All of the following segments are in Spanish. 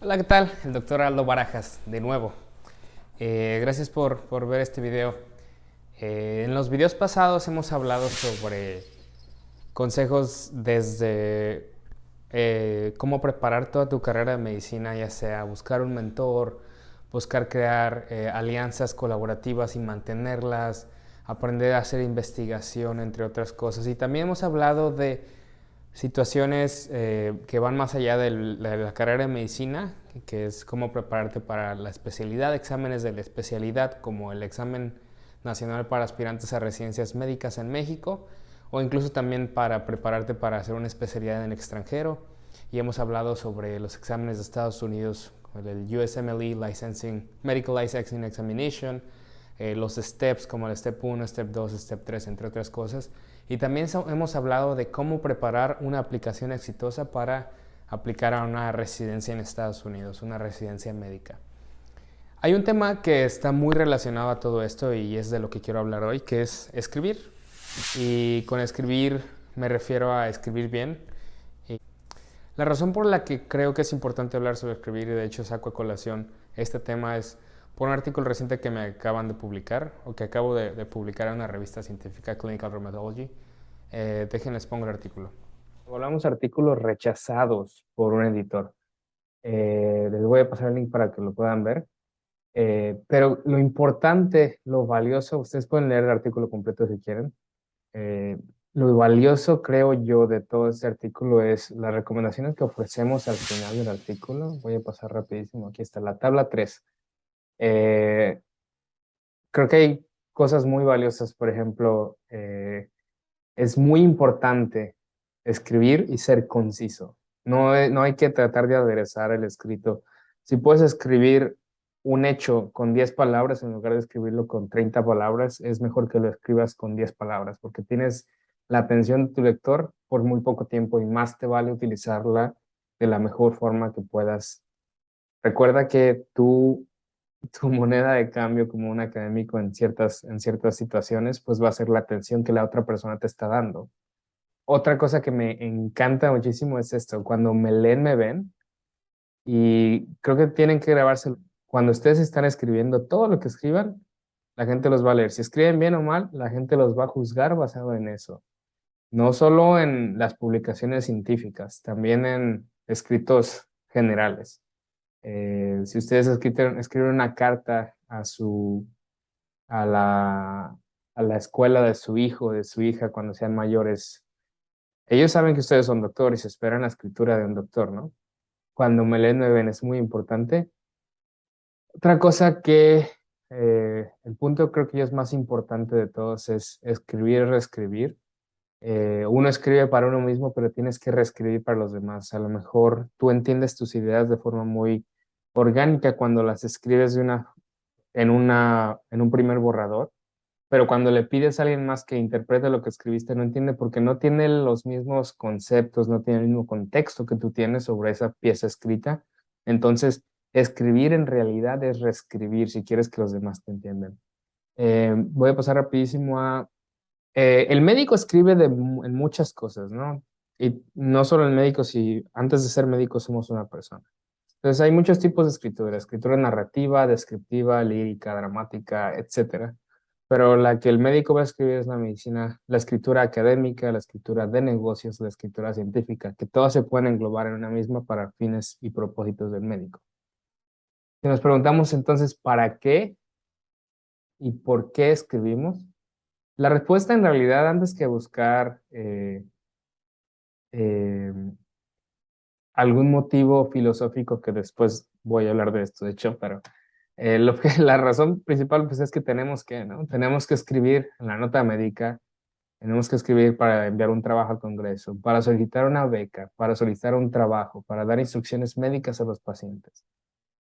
Hola, ¿qué tal? El doctor Aldo Barajas, de nuevo. Gracias por ver este video. En los videos pasados hemos hablado sobre consejos desde cómo preparar toda tu carrera de medicina, ya sea buscar un mentor, buscar crear alianzas colaborativas y mantenerlas, aprender a hacer investigación, entre otras cosas. Y también hemos hablado de situaciones que van más allá de la carrera de medicina, que es cómo prepararte para la especialidad, exámenes de la especialidad, como el examen nacional para aspirantes a residencias médicas en México, o incluso también para prepararte para hacer una especialidad en el extranjero. Y hemos hablado sobre los exámenes de Estados Unidos, el USMLE Licensing, Medical Licensing Examination, los steps como el step 1, step 2, step 3, entre otras cosas. Y también hemos hablado de cómo preparar una aplicación exitosa para aplicar a una residencia en Estados Unidos, una residencia médica. Hay un tema que está muy relacionado a todo esto y es de lo que quiero hablar hoy, que es escribir. Y con escribir me refiero a escribir bien. Y la razón por la que creo que es importante hablar sobre escribir, y de hecho saco a colación este tema, es por un artículo reciente que me acaban de publicar, o que acabo de publicar en una revista científica, Clinical Rheumatology. Déjenles pongo el artículo. Hablamos de artículos rechazados por un editor. Les voy a pasar el link para que lo puedan ver. Pero lo importante, lo valioso, ustedes pueden leer el artículo completo si quieren. Eh, lo valioso, creo yo, de todo este artículo es las recomendaciones que ofrecemos al final del artículo. Voy a pasar rapidísimo. Aquí está la tabla 3. Eh, Creo que hay cosas muy valiosas. Por ejemplo, es muy importante escribir y ser conciso. No hay que tratar de aderezar el escrito. Si puedes escribir un hecho con 10 palabras en lugar de escribirlo con 30 palabras, es mejor que lo escribas con 10 palabras, porque tienes la atención de tu lector por muy poco tiempo y más te vale utilizarla de la mejor forma que puedas. Recuerda que tu moneda de cambio como un académico en ciertas situaciones, pues va a ser la atención que la otra persona te está dando. Otra cosa que me encanta muchísimo es esto, cuando me leen, me ven, y creo que tienen que grabarse. Cuando ustedes están escribiendo, todo lo que escriban, la gente los va a leer. Si escriben bien o mal, la gente los va a juzgar basado en eso. No solo en las publicaciones científicas, también en escritos generales. Si ustedes escriben una carta a a la escuela de su hijo, de su hija cuando sean mayores, ellos saben que ustedes son doctores y esperan la escritura de un doctor, ¿no? Cuando me leen, me ven, es muy importante. Otra cosa que el punto creo que ya es más importante de todos es escribir y reescribir. Uno escribe para uno mismo, pero tienes que reescribir para los demás. A lo mejor tú entiendes tus ideas de forma muy orgánica cuando las escribes en un primer borrador, pero cuando le pides a alguien más que interprete lo que escribiste, no entiende porque no tiene los mismos conceptos, no tiene el mismo contexto que tú tienes sobre esa pieza escrita. Entonces, escribir en realidad es reescribir si quieres que los demás te entiendan. Voy a pasar rapidísimo a... el médico escribe en muchas cosas, ¿no? Y no solo el médico, si antes de ser médico somos una persona. Entonces, hay muchos tipos de escritura: escritura narrativa, descriptiva, lírica, dramática, etcétera. Pero la que el médico va a escribir es la medicina, la escritura académica, la escritura de negocios, la escritura científica, que todas se pueden englobar en una misma para fines y propósitos del médico. Si nos preguntamos entonces, ¿para qué y por qué escribimos? La respuesta en realidad, antes que buscar eh, algún motivo filosófico, que después voy a hablar de esto, de hecho, pero la razón principal pues es que tenemos que, ¿no? Tenemos que escribir en la nota médica, tenemos que escribir para enviar un trabajo al Congreso, para solicitar una beca, para solicitar un trabajo, para dar instrucciones médicas a los pacientes,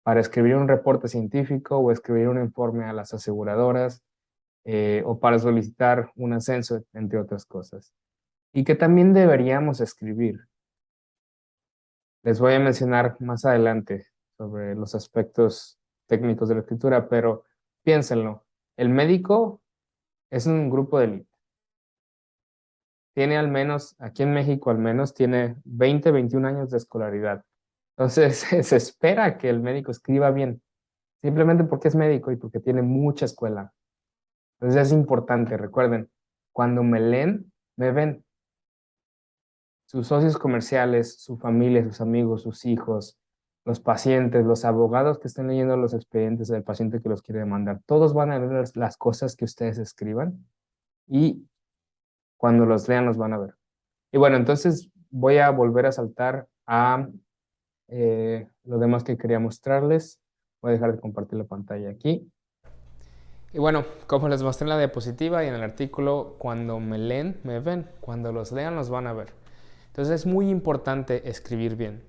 para escribir un reporte científico o escribir un informe a las aseguradoras, o para solicitar un ascenso, entre otras cosas. Y que también deberíamos escribir. Les voy a mencionar más adelante sobre los aspectos técnicos de la escritura, pero piénsenlo. El médico es un grupo de élite. Tiene al menos, aquí en México al menos, tiene 20, 21 años de escolaridad. Entonces se espera que el médico escriba bien, simplemente porque es médico y porque tiene mucha escuela. Entonces es importante, recuerden, cuando me leen, me ven. Sus socios comerciales, su familia, sus amigos, sus hijos, los pacientes, los abogados que estén leyendo los expedientes del paciente que los quiere demandar, todos van a ver las cosas que ustedes escriban y cuando los lean los van a ver. Y bueno, entonces voy a volver a saltar a lo demás que quería mostrarles. Voy a dejar de compartir la pantalla aquí. Y bueno, como les mostré en la diapositiva y en el artículo, cuando me leen, me ven. Cuando los lean, los van a ver. Entonces es muy importante escribir bien.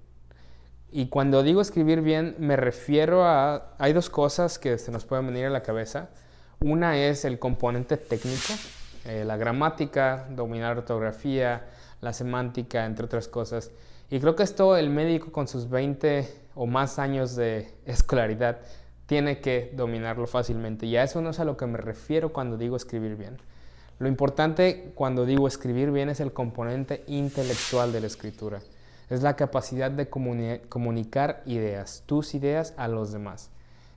Y cuando digo escribir bien, me refiero a... Hay dos cosas que se nos pueden venir a la cabeza. Una es el componente técnico, la gramática, dominar la ortografía, la semántica, entre otras cosas. Y creo que esto el médico con sus 20 o más años de escolaridad tiene que dominarlo fácilmente. Y a eso no es a lo que me refiero cuando digo escribir bien. Lo importante cuando digo escribir bien es el componente intelectual de la escritura. Es la capacidad de comunicar ideas, tus ideas a los demás.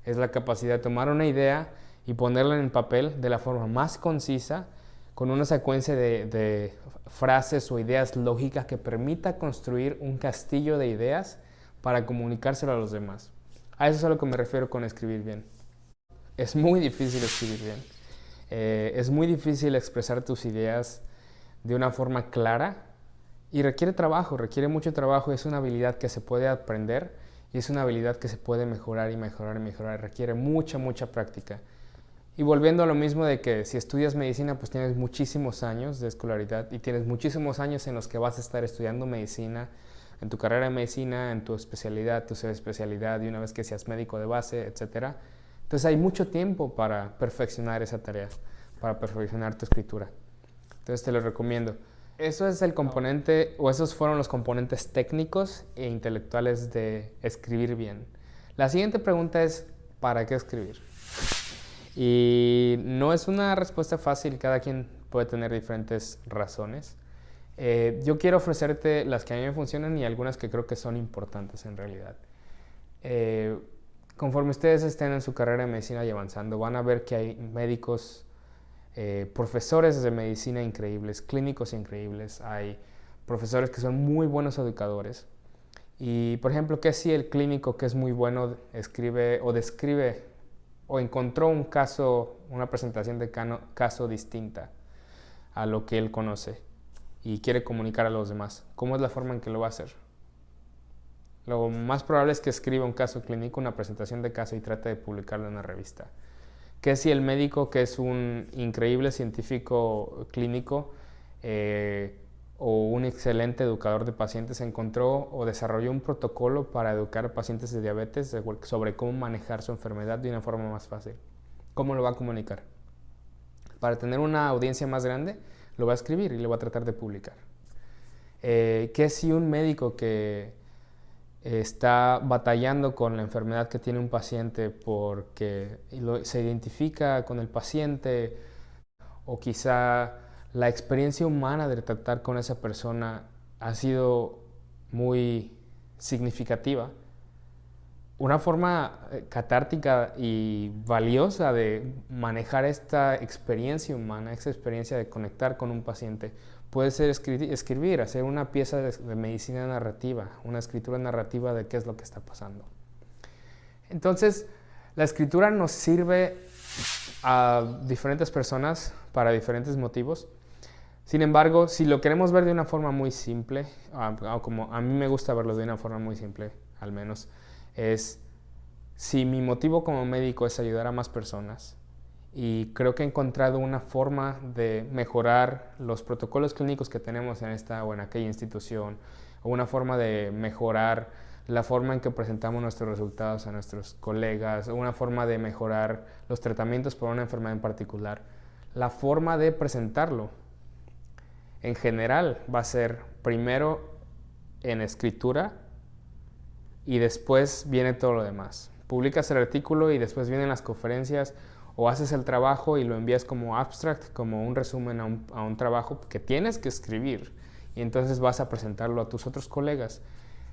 Es la capacidad de tomar una idea y ponerla en el papel de la forma más concisa, con una secuencia de frases o ideas lógicas que permita construir un castillo de ideas para comunicárselo a los demás. A eso es a lo que me refiero con escribir bien. Es muy difícil escribir bien. Es muy difícil expresar tus ideas de una forma clara y requiere trabajo, requiere mucho trabajo. Es una habilidad que se puede aprender y es una habilidad que se puede mejorar y mejorar y mejorar. Requiere mucha, mucha práctica. Y volviendo a lo mismo de que si estudias medicina, pues tienes muchísimos años de escolaridad y tienes muchísimos años en los que vas a estar estudiando medicina, en tu carrera de medicina, en tu especialidad, tu subespecialidad y una vez que seas médico de base, etcétera. Entonces hay mucho tiempo para perfeccionar esa tarea, para perfeccionar tu escritura. Entonces te lo recomiendo. Eso es el componente, o esos fueron los componentes técnicos e intelectuales de escribir bien. La siguiente pregunta es, ¿para qué escribir? Y no es una respuesta fácil, cada quien puede tener diferentes razones. Yo quiero ofrecerte las que a mí me funcionan y algunas que creo que son importantes en realidad. Conforme ustedes estén en su carrera de medicina y avanzando, van a ver que hay médicos, profesores de medicina increíbles, clínicos increíbles, hay profesores que son muy buenos educadores. Y, por ejemplo, ¿qué si el clínico que es muy bueno escribe o describe o encontró un caso, una presentación de caso distinta a lo que él conoce y quiere comunicar a los demás? ¿Cómo es la forma en que lo va a hacer? Lo más probable es que escriba un caso clínico, una presentación de caso y trate de publicarlo en una revista. ¿Qué si el médico, que es un increíble científico clínico o un excelente educador de pacientes, encontró o desarrolló un protocolo para educar a pacientes de diabetes sobre cómo manejar su enfermedad de una forma más fácil? ¿Cómo lo va a comunicar? Para tener una audiencia más grande, lo va a escribir y lo va a tratar de publicar. ¿Qué si un médico que está batallando con la enfermedad que tiene un paciente porque se identifica con el paciente o quizá la experiencia humana de tratar con esa persona ha sido muy significativa? Una forma catártica y valiosa de manejar esta experiencia humana, esta experiencia de conectar con un paciente, puede ser escribir, hacer una pieza de medicina narrativa, una escritura narrativa de qué es lo que está pasando. Entonces, la escritura nos sirve a diferentes personas para diferentes motivos. Sin embargo, si lo queremos ver de una forma muy simple, como a mí me gusta verlo de una forma muy simple, al menos, es si mi motivo como médico es ayudar a más personas y creo que he encontrado una forma de mejorar los protocolos clínicos que tenemos en esta o en aquella institución, o una forma de mejorar la forma en que presentamos nuestros resultados a nuestros colegas, o una forma de mejorar los tratamientos por una enfermedad en particular, la forma de presentarlo en general va a ser primero en escritura y después viene todo lo demás. Publicas el artículo y después vienen las conferencias o haces el trabajo y lo envías como abstract, como un resumen a un trabajo que tienes que escribir y entonces vas a presentarlo a tus otros colegas.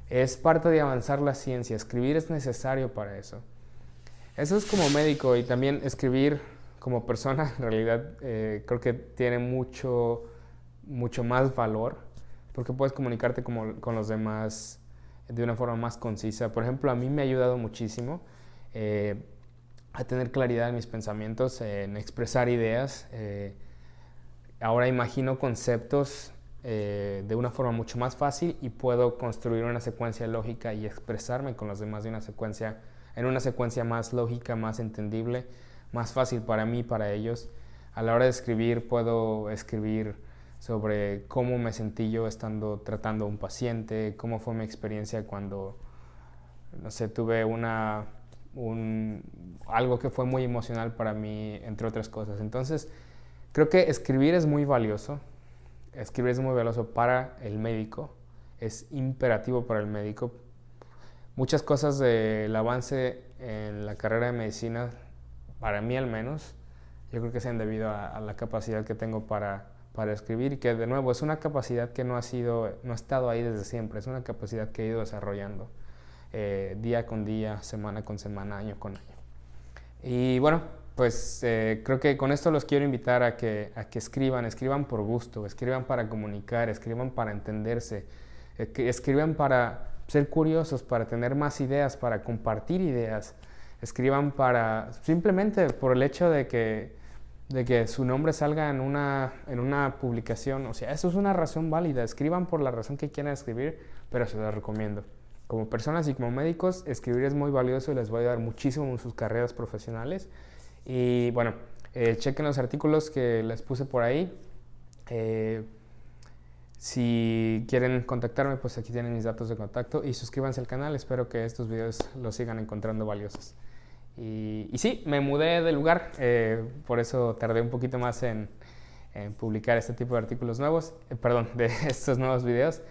Es parte de avanzar la ciencia. Escribir es necesario para eso. Eso es como médico, y también escribir como persona, en realidad creo que tiene mucho más valor, porque puedes comunicarte con los demás de una forma más concisa. Por ejemplo, a mí me ha ayudado muchísimo a tener claridad en mis pensamientos, en expresar ideas. Ahora imagino conceptos de una forma mucho más fácil, y puedo construir una secuencia lógica y expresarme con los demás en una secuencia más lógica, más entendible, más fácil para mí y para ellos. A la hora de escribir, puedo escribir sobre cómo me sentí yo tratando a un paciente, cómo fue mi experiencia cuando, no sé, tuve algo que fue muy emocional para mí, entre otras cosas. Entonces, creo que escribir es muy valioso. Escribir es muy valioso para el médico. Es imperativo para el médico. Muchas cosas del avance en la carrera de medicina, para mí al menos, yo creo que se han debido a la capacidad que tengo para escribir, y que de nuevo es una capacidad que no ha estado ahí desde siempre. Es una capacidad que he ido desarrollando día con día, semana con semana, año con año. Y bueno, pues creo que con esto los quiero invitar a que escriban por gusto, escriban para comunicar, escriban para entenderse, escriban para ser curiosos, para tener más ideas, para compartir ideas, escriban simplemente por el hecho de que su nombre salga en una publicación. O sea, eso es una razón válida. Escriban por la razón que quieran escribir, pero se los recomiendo. Como personas y como médicos, escribir es muy valioso y les va a ayudar muchísimo en sus carreras profesionales. Y bueno, chequen los artículos que les puse por ahí. Si quieren contactarme, pues aquí tienen mis datos de contacto, y suscríbanse al canal. Espero que estos videos los sigan encontrando valiosos. Y sí, me mudé de lugar, por eso tardé un poquito más en publicar este tipo de artículos nuevos, de estos nuevos videos.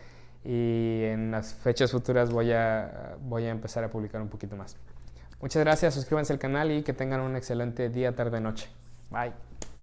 Y en las fechas futuras voy a empezar a publicar un poquito más. Muchas gracias, suscríbanse al canal y que tengan un excelente día, tarde, noche. Bye.